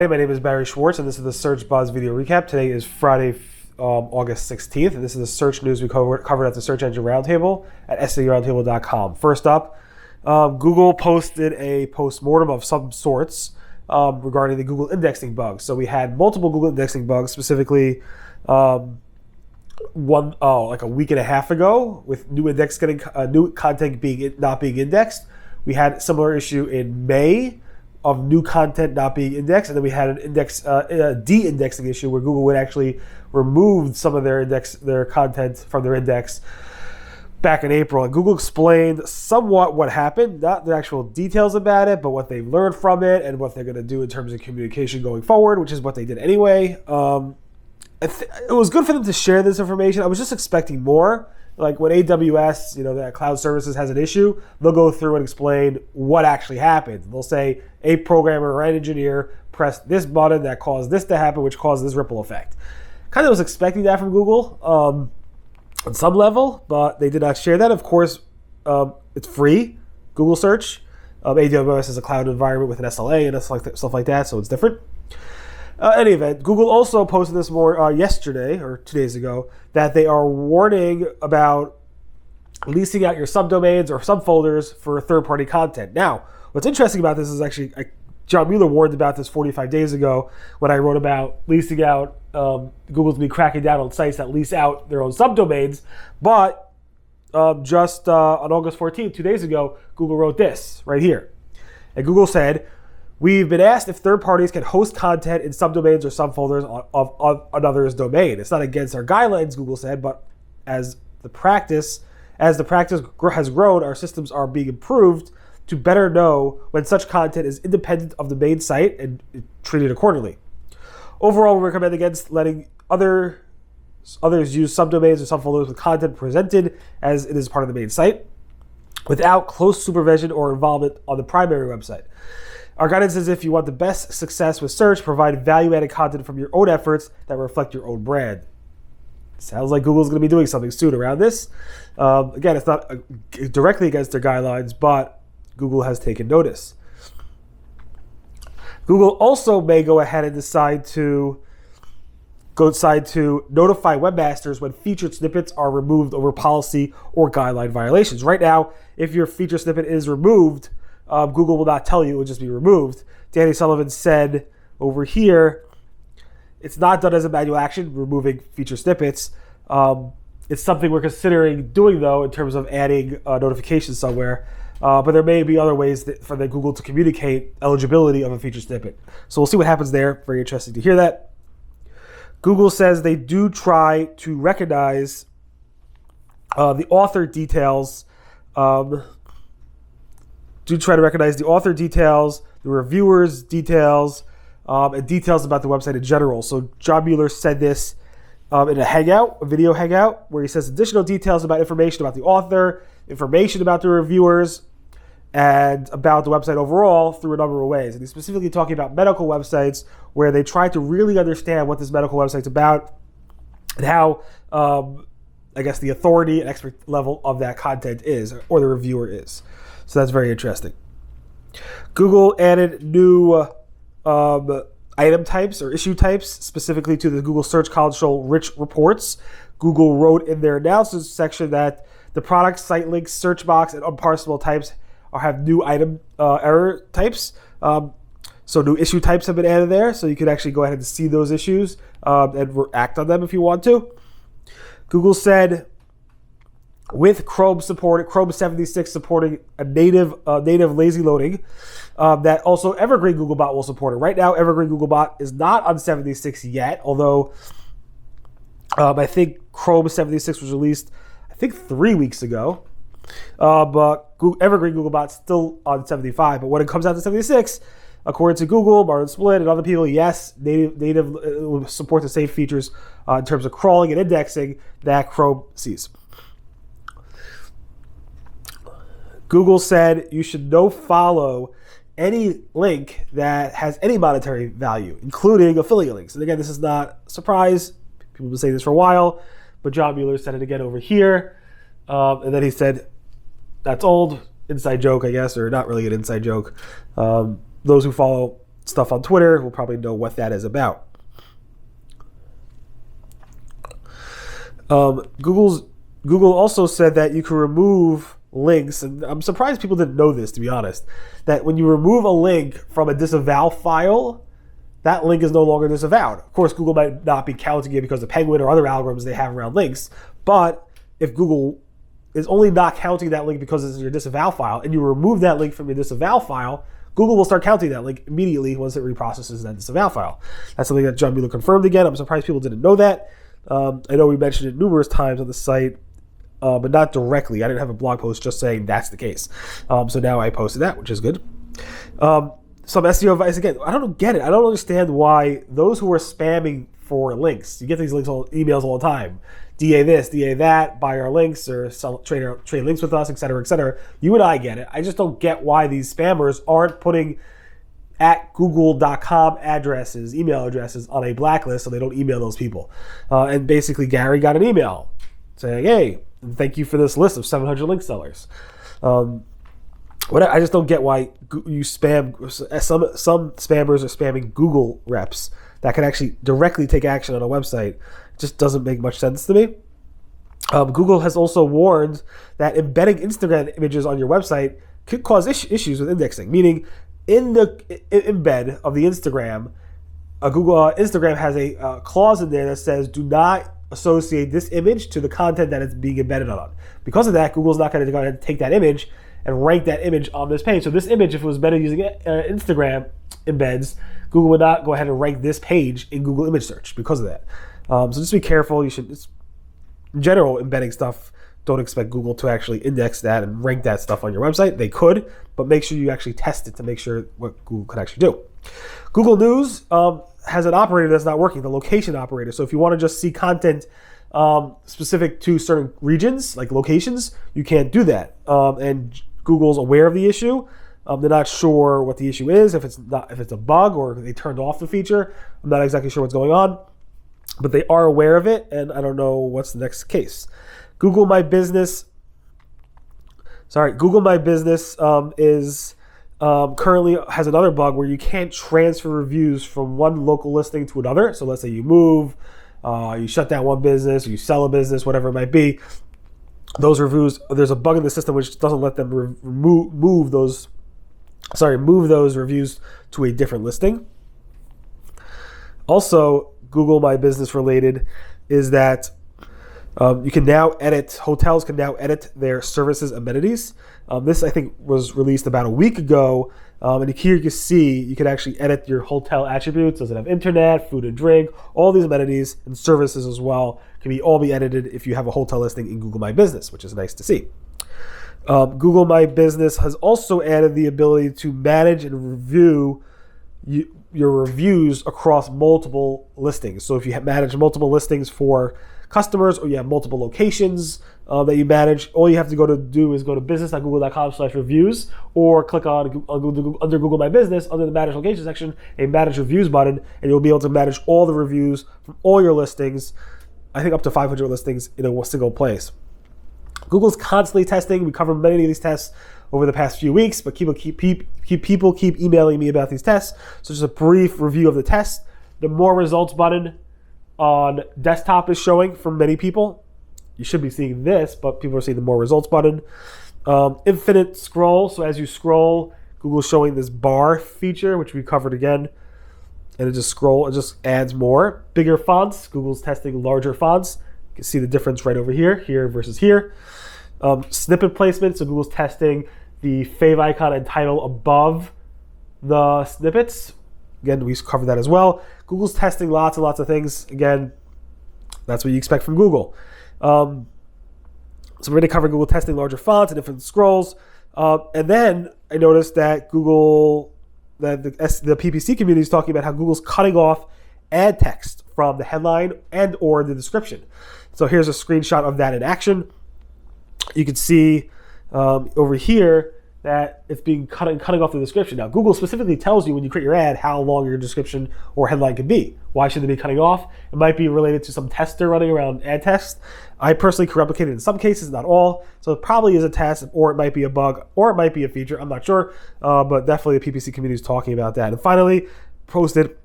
Hey, my name is Barry Schwartz, and this is the Search Buzz video recap. Today is Friday, August 16th, and this is the search news we covered at the Search Engine Roundtable at SEOroundtable.com. First up, Google posted a postmortem of some sorts regarding the Google indexing bugs. So we had multiple Google indexing bugs, specifically like a week and a half ago, with new content not being indexed. We had a similar issue in May of new content not being indexed, and then we had an de-indexing issue where Google would actually remove some of their content from their index back in April. And Google explained somewhat what happened, not the actual details about it, but what they've learned from it and what they're going to do in terms of communication going forward, which is what they did anyway. It was good for them to share this information. I was just expecting more. Like when AWS, that cloud services has an issue, they'll go through and explain what actually happened. They'll say a programmer or an engineer pressed this button that caused this to happen, which caused this ripple effect. Kind of was expecting that from Google on some level, but they did not share that. Of course, it's free, Google search. AWS is a cloud environment with an SLA and stuff like that, so it's different. Any event, Google also posted this yesterday or 2 days ago that they are warning about leasing out your subdomains or subfolders for third-party content. Now, what's interesting about this is actually John Mueller warned about this 45 days ago when I wrote about leasing out. Google's been cracking down on sites that lease out their own subdomains, but just on August 14th, 2 days ago, Google wrote this right here. And Google said, "We've been asked if third parties can host content in subdomains or subfolders of another's domain. It's not against our guidelines," Google said, "but as the practice has grown, our systems are being improved to better know when such content is independent of the main site and treated accordingly. Overall, we recommend against letting others use subdomains or subfolders with content presented as it is part of the main site without close supervision or involvement on the primary website. Our guidance is if you want the best success with search, provide value-added content from your own efforts that reflect your own brand." Sounds like Google's going to be doing something soon around this. Again, it's not directly against their guidelines, but Google has taken notice. Google also may go ahead and decide to notify webmasters when featured snippets are removed over policy or guideline violations. Right now, if your feature snippet is removed, Google will not tell you, it will just be removed. Danny Sullivan said over here, it's not done as a manual action, removing feature snippets. It's something we're considering doing, though, in terms of adding notifications somewhere. But there may be other ways for the Google to communicate eligibility of a feature snippet. So we'll see what happens there. Very interesting to hear that. Google says they do try to recognize the author details. The reviewers' details, and details about the website in general. So John Mueller said this in a video hangout, where he says additional details about information about the author, information about the reviewers, and about the website overall through a number of ways. And he's specifically talking about medical websites, where they try to really understand what this medical website's about and how, the authority and expert level of that content is, or the reviewer is. So that's very interesting. Google added new item types or issue types specifically to the Google Search Console rich reports. Google wrote in their announcements section that the product, site links, search box, and unparsable types have new item error types. So new issue types have been added there, so you can actually go ahead and see those issues and act on them if you want to. Google said, with Chrome 76 supporting a native lazy loading, that also Evergreen Googlebot will support it. Right now, Evergreen Googlebot is not on 76 yet, although I think Chrome 76 was released, 3 weeks ago. But Evergreen Googlebot's still on 75. But when it comes out to 76, according to Google, Martin Split, and other people, yes, native will support the same features in terms of crawling and indexing that Chrome sees. Google said you should follow any link that has any monetary value, including affiliate links. And again, this is not a surprise. People have been saying this for a while, but John Mueller said it again over here. And then he said, that's old, inside joke, I guess, or not really an inside joke. Those who follow stuff on Twitter will probably know what that is about. Google also said that you can remove links, and I'm surprised people didn't know this, to be honest, that when you remove a link from a disavow file, that link is no longer disavowed. Of course, Google might not be counting it because of Penguin or other algorithms they have around links, but if Google is only not counting that link because it's in your disavow file, and you remove that link from your disavow file, Google will start counting that link immediately once it reprocesses that disavow file. That's something that John Mueller confirmed again. I'm surprised people didn't know that. I know we mentioned it numerous times on the site, but not directly. I didn't have a blog post just saying that's the case. So now I posted that, which is good. Some SEO advice, again, I don't get it. I don't understand why those who are spamming for links, you get these emails all the time. DA this, DA that, buy our links, or trade links with us, et cetera, et cetera. You and I get it. I just don't get why these spammers aren't putting @google.com addresses, email addresses on a blacklist so they don't email those people. And basically, Gary got an email saying, hey, thank you for this list of 700 link sellers. I just don't get why you spam. Some spammers are spamming Google reps that can actually directly take action on a website. It just doesn't make much sense to me. Google has also warned that embedding Instagram images on your website could cause issues with indexing, meaning in the embed of the Instagram, Instagram has a clause in there that says do not associate this image to the content that it's being embedded on. Because of that, Google's not going to go ahead and take that image and rank that image on this page. So this image, if it was embedded using Instagram embeds, Google would not go ahead and rank this page in Google image search because of that. So just be careful. You should, in general, embedding stuff, don't expect Google to actually index that and rank that stuff on your website. They could, but make sure you actually test it to make sure what Google could actually do. Google News has an operator that's not working, the location operator. So if you want to just see content specific to certain regions, like locations, you can't do that. And Google's aware of the issue. They're not sure what the issue is, if it's a bug or they turned off the feature. I'm not exactly sure what's going on, but they are aware of it, and I don't know what's the next case. Google My Business is currently has another bug where you can't transfer reviews from one local listing to another. So let's say you move, you shut down one business, or you sell a business, whatever it might be. Those reviews, there's a bug in the system which doesn't let them move those reviews to a different listing. Also, Google My Business related is that you can now hotels can now edit their services amenities. This, I think, was released about a week ago. And here you can see you can actually edit your hotel attributes. Does it have internet, food and drink? All these amenities and services as well can all be edited if you have a hotel listing in Google My Business, which is nice to see. Google My Business has also added the ability to manage and review your reviews across multiple listings. So if you manage multiple listings for customers, or you have multiple locations that you manage, all you have to go to business.google.com/reviews, or click on under Google My Business, under the Manage Location section, a Manage Reviews button, and you'll be able to manage all the reviews from all your listings, I think up to 500 listings in a single place. Google's constantly testing. We covered many of these tests over the past few weeks, but people keep emailing me about these tests. So just a brief review of the test. The More Results button on desktop is showing for many people. You should be seeing this, but people are seeing the More Results button. Infinite scroll. So as you scroll, Google's showing this bar feature, which we covered again. And it just adds more. Bigger fonts. Google's testing larger fonts. You can see the difference right over here versus here. Snippet placement. So Google's testing the fave icon and title above the snippets. Again, we covered that as well. Google's testing lots and lots of things. Again, that's what you expect from Google. So we're going to cover Google testing larger fonts and different scrolls. And then I noticed that the PPC community is talking about how Google's cutting off ad text from the headline and or the description. So here's a screenshot of that in action. You can see over here that it's being cutting off the description. Now, Google specifically tells you when you create your ad how long your description or headline can be. Why should they be cutting off? It might be related to some tester running around ad tests. I personally can replicate it in some cases, not all. So it probably is a test, or it might be a bug, or it might be a feature. I'm not sure, but definitely the PPC community is talking about that. And finally, posted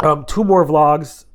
2 more vlogs.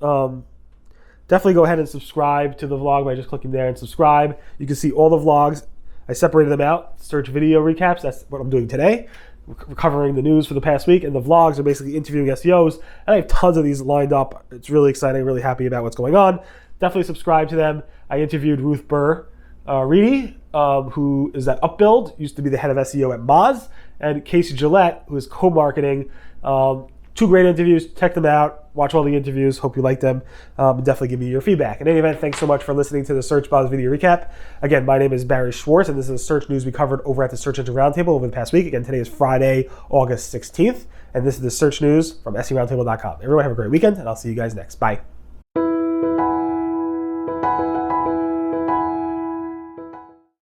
Definitely go ahead and subscribe to the vlog by just clicking there and subscribe. You can see all the vlogs. I separated them out, search video recaps. That's what I'm doing today. We're covering the news for the past week, and the vlogs are basically interviewing SEOs. And I have tons of these lined up. It's really exciting, really happy about what's going on. Definitely subscribe to them. I interviewed Ruth Burr Reedy, who is at Upbuild, used to be the head of SEO at Moz, and Casey Gillette, who is co-marketing. 2 great interviews. Check them out. Watch all the interviews. Hope you like them. And definitely give me your feedback. In any event, thanks so much for listening to the Search Boz Video Recap. Again, my name is Barry Schwartz, and this is the search news we covered over at the Search Engine Roundtable over the past week. Again, today is Friday, August 16th, and this is the search news from SEORoundtable.com. Everyone have a great weekend, and I'll see you guys next. Bye.